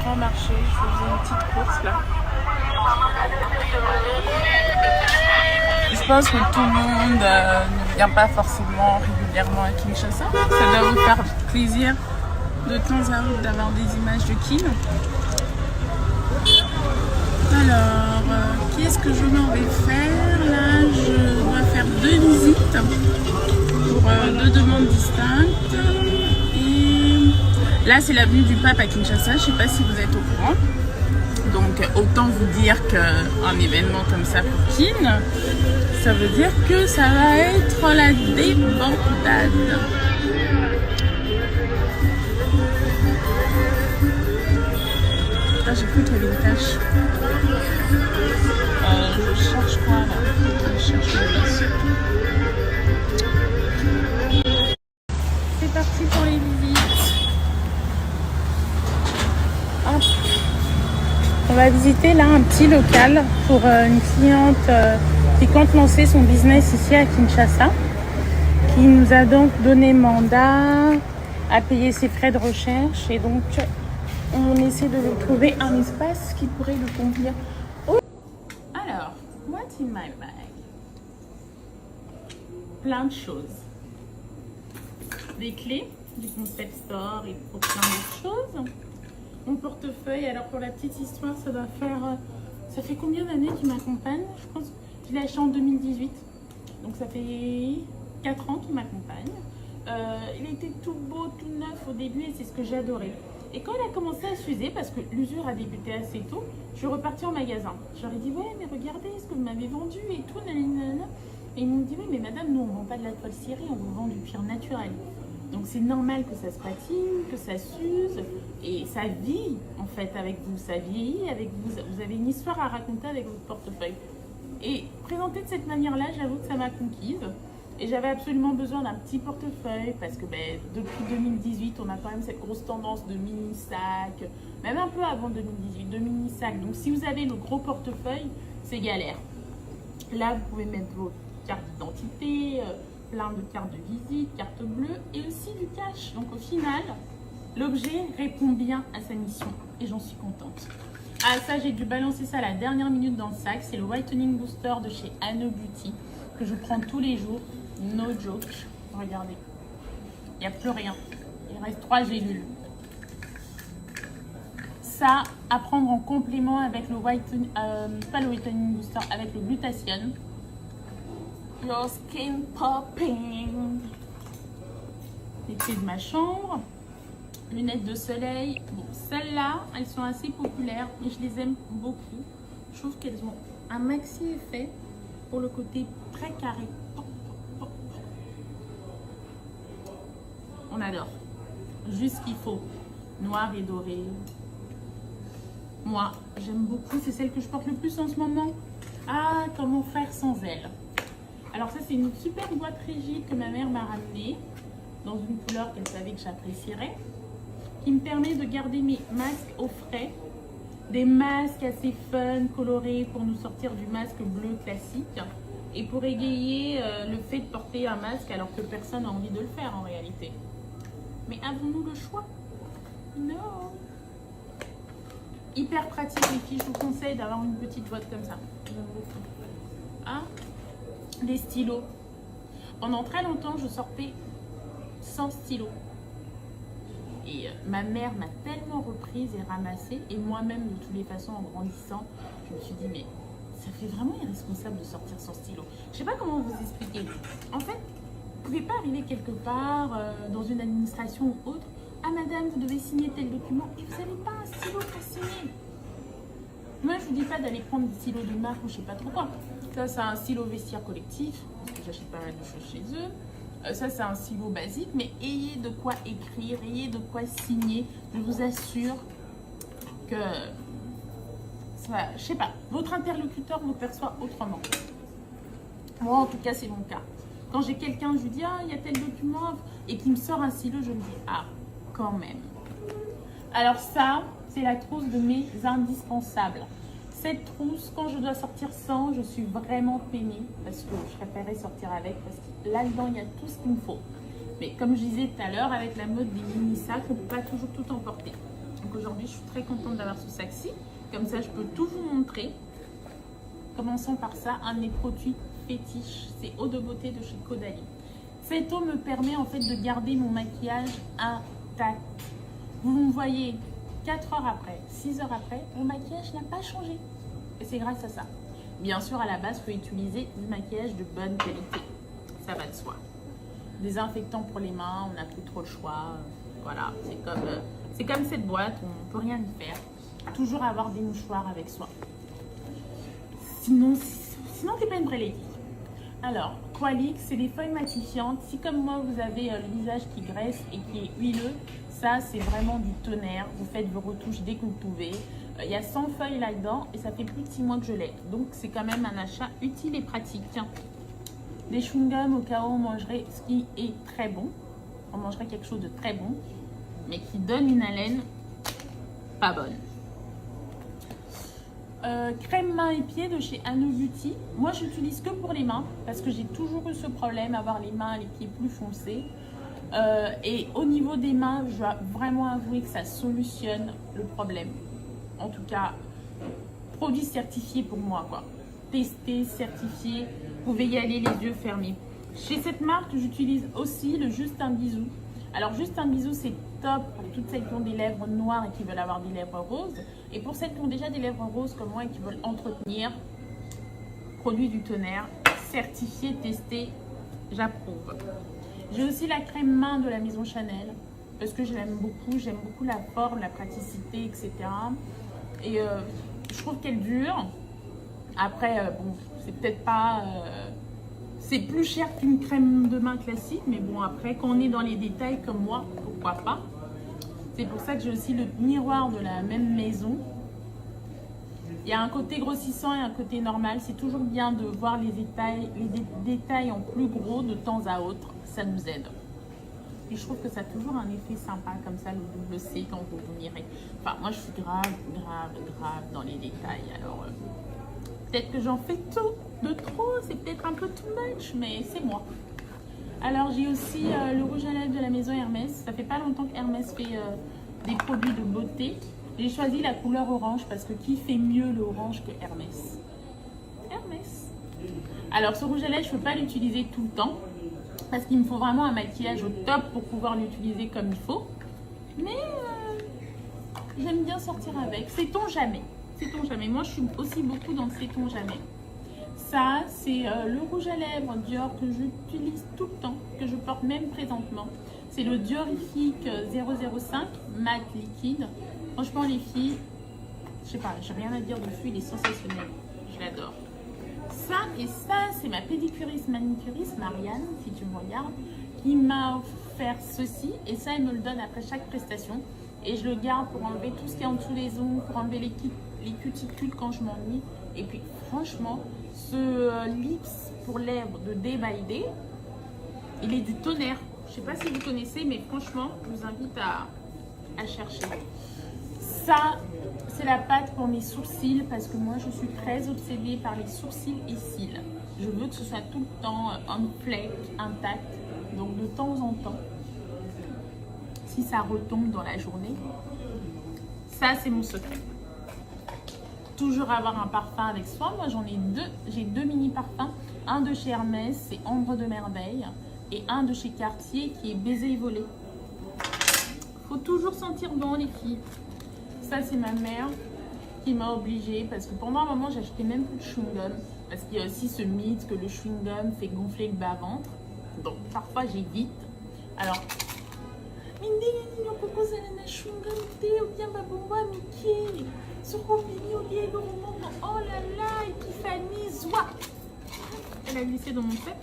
grand marché, je faisais une petite course là. Je pense que tout le monde ne vient pas forcément régulièrement à Kinshasa. Ça doit vous faire plaisir de temps à autre d'avoir des images de Kin. Alors, qu'est-ce que je m'en vais faire? Là, je dois faire 2 visites pour 2 demandes distinctes. Et là, c'est l'avenue du Pape à Kinshasa. Je ne sais pas si vous êtes au courant. Donc, autant vous dire qu'un événement comme ça pour Kin, ça veut dire que ça va être la débandade. Ah, j'ai cru qu'il y avait une tâche. Je cherche quoi là? Je cherche le glace. C'est parti pour les visites. Hop. On va visiter là un petit local pour une cliente qui compte lancer son business ici à Kinshasa, qui nous a donc donné mandat à payer ses frais de recherche et donc on essaie de lui trouver un espace qui pourrait lui convenir. Oh. Alors, what's in my bag? Plein de choses. Des clés du concept store et pour plein d'autres choses. Mon portefeuille, alors pour la petite histoire, ça doit faire... ça fait combien d'années qu'il m'accompagne? Je pense qu'il l'a acheté en 2018. Donc ça fait 4 ans qu'il m'accompagne. Il était tout beau, tout neuf au début et c'est ce que j'adorais. Et quand il a commencé à s'user, parce que l'usure a débuté assez tôt, je suis repartie en magasin. Je leur ai dit, ouais, mais regardez ce que vous m'avez vendu et tout, nanana. Et ils m'ont dit, oui, mais madame, nous, on ne vend pas de la toile cirée, on vous vend du cuir naturel. Donc c'est normal que ça se patine, que ça s'use, et ça vit en fait avec vous, ça vieillit avec vous. Vous avez une histoire à raconter avec votre portefeuille. Et présenté de cette manière-là, j'avoue que ça m'a conquise. Et j'avais absolument besoin d'un petit portefeuille parce que depuis 2018, on a quand même cette grosse tendance de mini-sac, même un peu avant 2018, de mini-sac. Donc si vous avez le gros portefeuille, c'est galère. Là, vous pouvez mettre vos cartes d'identité, plein de cartes de visite, cartes bleues et aussi du cash. Donc au final, l'objet répond bien à sa mission et j'en suis contente. Ah ça, j'ai dû balancer ça à la dernière minute dans le sac. C'est le Whitening Booster de chez Anno Beauty que je prends tous les jours. No joke. Regardez. Il n'y a plus rien. Il reste 3 gélules. Ça, à prendre en complément avec le Whitening, pas le Whitening Booster, avec le Glutathione. Your skin popping. Les clés de ma chambre. Lunettes de soleil. Bon, celles-là, elles sont assez populaires, mais je les aime beaucoup. Je trouve qu'elles ont un maxi effet pour le côté très carré. On adore. Juste ce qu'il faut. Noir et doré. Moi, j'aime beaucoup. C'est celle que je porte le plus en ce moment. Ah, comment faire sans elle? Alors ça, c'est une super boîte rigide que ma mère m'a ramenée dans une couleur qu'elle savait que j'apprécierais, qui me permet de garder mes masques au frais, des masques assez fun, colorés pour nous sortir du masque bleu classique et pour égayer le fait de porter un masque alors que personne n'a envie de le faire en réalité. Mais avons-nous le choix? Non. Hyper pratique les filles, je vous conseille d'avoir une petite boîte comme ça. J'aime beaucoup. Ah, les stylos. Pendant très longtemps, je sortais sans stylo. Et ma mère m'a tellement reprise et ramassée. Et moi-même, de toutes les façons, en grandissant, je me suis dit, mais ça fait vraiment irresponsable de sortir sans stylo. Je sais pas comment vous expliquer. En fait, vous pouvez pas arriver quelque part, dans une administration ou autre. Ah madame, vous devez signer tel document et vous n'avez pas un stylo pour signer. Moi, je vous dis pas d'aller prendre des stylos de marque ou je sais pas trop quoi. Ça, c'est un stylo vestiaire collectif, parce que j'achète pas mal de choses chez eux. Ça, c'est un stylo basique, mais ayez de quoi écrire, ayez de quoi signer. Je vous assure que, ça, je sais pas, votre interlocuteur vous perçoit autrement. Moi, en tout cas, c'est mon cas. Quand j'ai quelqu'un, je lui dis, ah, il y a tel document, et qu'il me sort un stylo, je me dis, ah, quand même. Alors ça, c'est la trousse de mes indispensables. Cette trousse, quand je dois sortir sans, je suis vraiment peinée parce que je préférais sortir avec parce que là-dedans, il y a tout ce qu'il me faut. Mais comme je disais tout à l'heure, avec la mode des mini-sacs, on ne peut pas toujours tout emporter. Donc aujourd'hui, je suis très contente d'avoir ce sac-ci. Comme ça, je peux tout vous montrer. Commençons par ça, un de mes produits fétiches, c'est eau de beauté de chez Caudalie. Cette eau me permet en fait de garder mon maquillage intact. Vous me voyez 4 heures après, 6 heures après, mon maquillage n'a pas changé. Et c'est grâce à ça. Bien sûr, à la base, il faut utiliser du maquillage de bonne qualité. Ça va de soi. Désinfectant pour les mains, on n'a plus trop le choix. Voilà, c'est comme cette boîte, on ne peut rien y faire. Toujours avoir des mouchoirs avec soi. Sinon t'es pas une vraie lady. Alors, Qualix, c'est des feuilles matifiantes. Si comme moi, vous avez le visage qui graisse et qui est huileux, ça, c'est vraiment du tonnerre. Vous faites vos retouches dès que vous pouvez. Il y a 100 feuilles là-dedans et ça fait plus de 6 mois que je l'ai. Donc, c'est quand même un achat utile et pratique. Tiens, des chewing-gums au cas où on mangerait ce qui est très bon. On mangerait quelque chose de très bon, mais qui donne une haleine pas bonne. Crème mains et pieds de chez Anu Beauty. Moi, j'utilise que pour les mains parce que j'ai toujours eu ce problème, avoir les mains et les pieds plus foncés. Et au niveau des mains, je dois vraiment avouer que ça solutionne le problème. En tout cas, produit certifié pour moi, quoi. Testé, certifié, vous pouvez y aller les yeux fermés. Chez cette marque, j'utilise aussi le Juste un bisou. Alors, Juste un bisou, c'est top pour toutes celles qui ont des lèvres noires et qui veulent avoir des lèvres roses. Et pour celles qui ont déjà des lèvres roses comme moi et qui veulent entretenir, produit du tonnerre, certifié, testé, j'approuve. J'ai aussi la crème main de la maison Chanel parce que j'aime beaucoup la forme, la praticité, etc. Et je trouve qu'elle dure. Après, bon, c'est peut-être pas... c'est plus cher qu'une crème de main classique, mais bon, après, quand on est dans les détails comme moi, pourquoi pas. C'est pour ça que j'ai aussi le miroir de la même maison. Il y a un côté grossissant et un côté normal. C'est toujours bien de voir les détails en plus gros de temps à autre. Ça nous aide. Et je trouve que ça a toujours un effet sympa comme ça, le double C quand vous vous mirez. Enfin, moi, je suis grave dans les détails. Alors, peut-être que j'en fais de trop. C'est peut-être un peu too much, mais c'est moi. Alors, j'ai aussi le rouge à lèvres de la maison Hermès. Ça fait pas longtemps qu'Hermès fait des produits de beauté. J'ai choisi la couleur orange parce que qui fait mieux le orange que Hermès? Hermès. Alors, ce rouge à lèvres, je ne peux pas l'utiliser tout le temps parce qu'il me faut vraiment un maquillage au top pour pouvoir l'utiliser comme il faut. Mais j'aime bien sortir avec. Sait-on jamais? Sait-on jamais? Moi, je suis aussi beaucoup dans le sait-on jamais. Ça, c'est le rouge à lèvres Dior que j'utilise tout le temps, que je porte même présentement. C'est le Diorifique 005 Matte Liquide. Franchement, les filles, je sais pas, j'ai rien à dire dessus, il est sensationnel. Je l'adore. Ça et ça, c'est ma pédicuriste manicuriste, Marianne, si tu me regardes, qui m'a offert ceci. Et ça, elle me le donne après chaque prestation. Et je le garde pour enlever tout ce qui est en dessous des ongles, pour enlever les cuticules quand je m'ennuie. Et puis, franchement, ce lips pour lèvres de Day by Day, il est du tonnerre. Je sais pas si vous connaissez, mais franchement, je vous invite à chercher. Ça, c'est la pâte pour mes sourcils parce que moi, je suis très obsédée par les sourcils et cils. Je veux que ce soit tout le temps un flake, intact. Donc, de temps en temps, si ça retombe dans la journée, ça, c'est mon secret. Toujours avoir un parfum avec soi. Moi, j'en ai deux. J'ai deux mini parfums. Un de chez Hermès, c'est Ambre de Merveille. Et un de chez Cartier qui est Baiser et Voler. Faut toujours sentir bon, les filles. Ça, c'est ma mère qui m'a obligée parce que pendant un moment, j'achetais même plus de chewing-gum parce qu'il y a aussi ce mythe que le chewing-gum fait gonfler le bas-ventre. Donc, parfois, j'évite. Alors, Mindy, pourquoi ça n'a pas chewing-gum ou bien babomba, Mickey, sur Robini, Diego, oh là là, Epiphanie, Zoua. Elle a glissé dans mon sac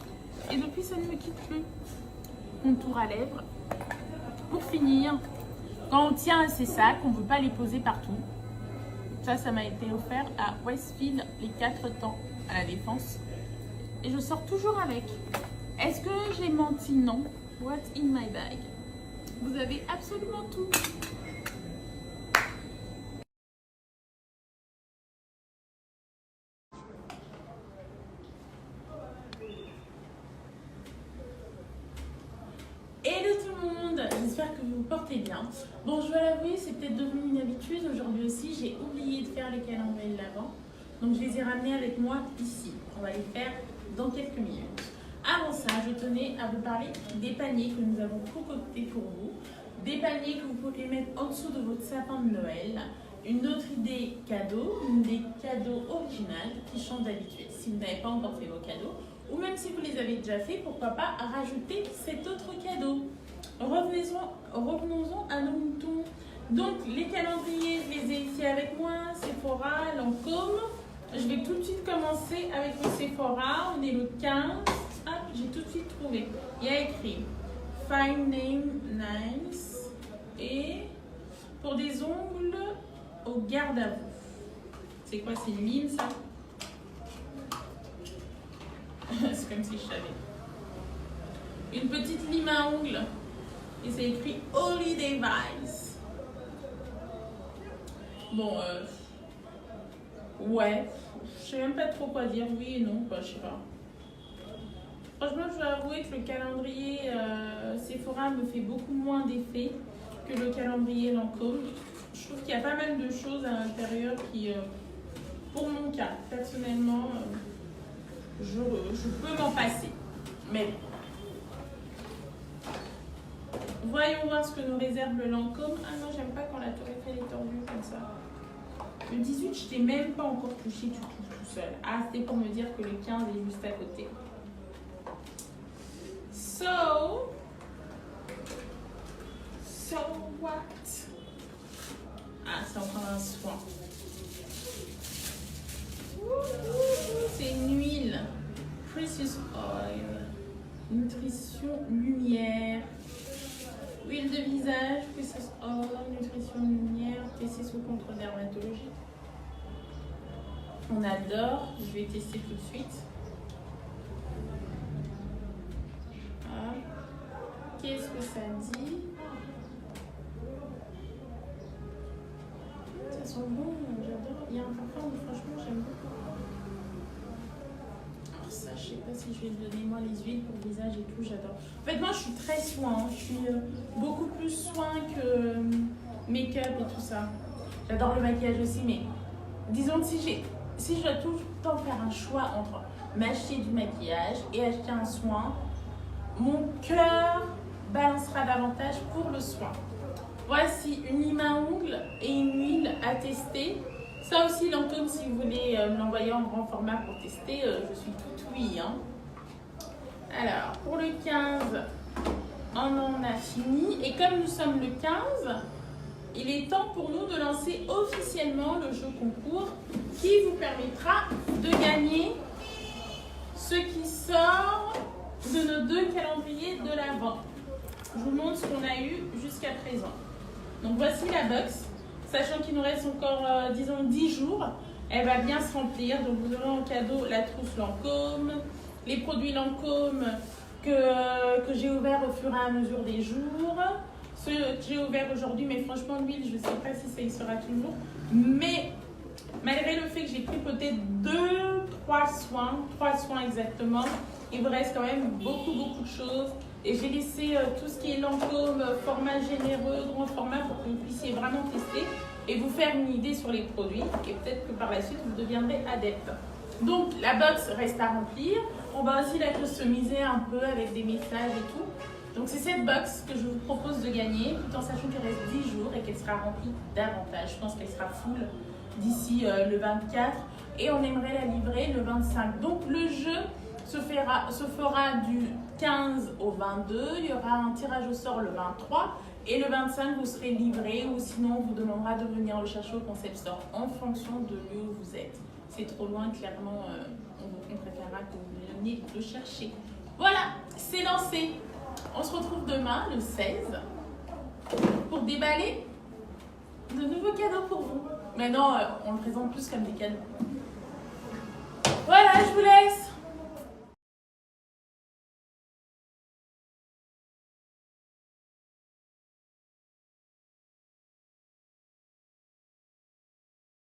et depuis, ça ne me quitte plus. Contour à lèvres. Pour finir, quand on tient à ces sacs, on ne veut pas les poser partout. Ça m'a été offert à Westfield les 4 temps à la Défense. Et je sors toujours avec. Est-ce que j'ai menti? Non. What's in my bag? Vous avez absolument tout. Hello tout le monde, j'espère que vous vous portez bien. Bon, je dois l'avouer, c'est peut-être devenu une d'habitude, aujourd'hui aussi, j'ai oublié de faire les calendriers de l'Avent. Donc je les ai ramenés avec moi ici. On va les faire dans quelques minutes. Avant ça, je tenais à vous parler des paniers que nous avons concoctés pour vous. Des paniers que vous pouvez mettre en dessous de votre sapin de Noël. Une autre idée cadeau, une idée cadeau originale qui change d'habitude. Si vous n'avez pas encore fait vos cadeaux, ou même si vous les avez déjà fait, pourquoi pas rajouter cet autre cadeau. Revenons-en à nos moutons. Donc les calendriers, je les ai ici avec moi, Sephora, Lancôme. Je vais tout de suite commencer avec le Sephora. On est le 15. Hop, j'ai tout de suite trouvé. Il y a écrit Fine Name Nice et pour des ongles au garde à vous. C'est quoi, c'est une lime ça? C'est comme si je savais. Une petite lime à ongles et c'est écrit Holiday Vibes. Bon, ouais, je sais même pas trop quoi dire, oui et non, quoi, je sais pas. Franchement, je dois avouer que le calendrier Sephora me fait beaucoup moins d'effet que le calendrier Lancôme. Je trouve qu'il y a pas mal de choses à l'intérieur qui, pour mon cas, personnellement, je peux m'en passer. Mais voyons voir ce que nous réserve le Lancôme. Ah non, j'aime pas quand la tour Eiffel est tordue comme ça. Le 18, je t'ai même pas encore touché, tu trouves tout seul. Ah, c'était pour me dire que le 15 est juste à côté. So what? Ah, c'est encore un soin. C'est une huile. Precious Oil. Nutrition lumière. Huile de visage, Precious Oil, nutrition lumière, testé sous contrôle dermatologique. On adore. Je vais tester tout de suite. Ah. Qu'est-ce que ça dit? Ça sent bon, j'adore. Il y a un parfum, franchement, j'aime beaucoup. Alors ça, je sais pas si je vais donner moi les huiles pour le visage et tout, j'adore. En fait, moi, je suis très soin. Hein. Je suis beaucoup plus soin que make-up et tout ça. J'adore le maquillage aussi, mais disons que si je dois tout le temps faire un choix entre m'acheter du maquillage et acheter un soin, mon cœur balancera davantage pour le soin. Voici une lime à ongles et une huile à tester. Ça aussi, Lancôme, si vous voulez me l'envoyer en grand format pour tester, je suis tout oui. Hein. Alors, pour le 15, on en a fini. Et comme nous sommes le 15, il est temps pour nous de lancer officiellement le jeu concours qui vous permettra de gagner ce qui sort de nos deux calendriers de l'Avent. Je vous montre ce qu'on a eu jusqu'à présent. Donc voici la box, sachant qu'il nous reste encore, disons, 10 jours. Elle va bien se remplir, donc vous aurez en cadeau la trousse Lancôme, les produits Lancôme que j'ai ouvert au fur et à mesure des jours. Ceux que j'ai ouverts aujourd'hui, mais franchement l'huile, je ne sais pas si ça y sera toujours. Mais malgré le fait que j'ai pris peut-être 3 soins exactement, il vous reste quand même beaucoup de choses. Et j'ai laissé tout ce qui est Lancôme, format généreux, grand format pour que vous puissiez vraiment tester et vous faire une idée sur les produits. Et peut-être que par la suite, vous deviendrez adepte. Donc, la box reste à remplir. On va aussi la customiser un peu avec des messages et tout. Donc, c'est cette box que je vous propose de gagner, tout en sachant qu'il reste 10 jours et qu'elle sera remplie davantage. Je pense qu'elle sera full d'ici le 24 et on aimerait la livrer le 25. Donc, le jeu se fera du 15 au 22, il y aura un tirage au sort le 23 et le 25 vous serez livré ou sinon on vous demandera de venir le chercher au concept store en fonction de lieu où vous êtes. C'est trop loin, clairement, on préférera que vous veniez le chercher. Voilà, c'est lancé. On se retrouve demain, le 16, pour déballer de nouveaux cadeaux pour vous. Maintenant, on le présente plus comme des cadeaux. Voilà, je vous laisse.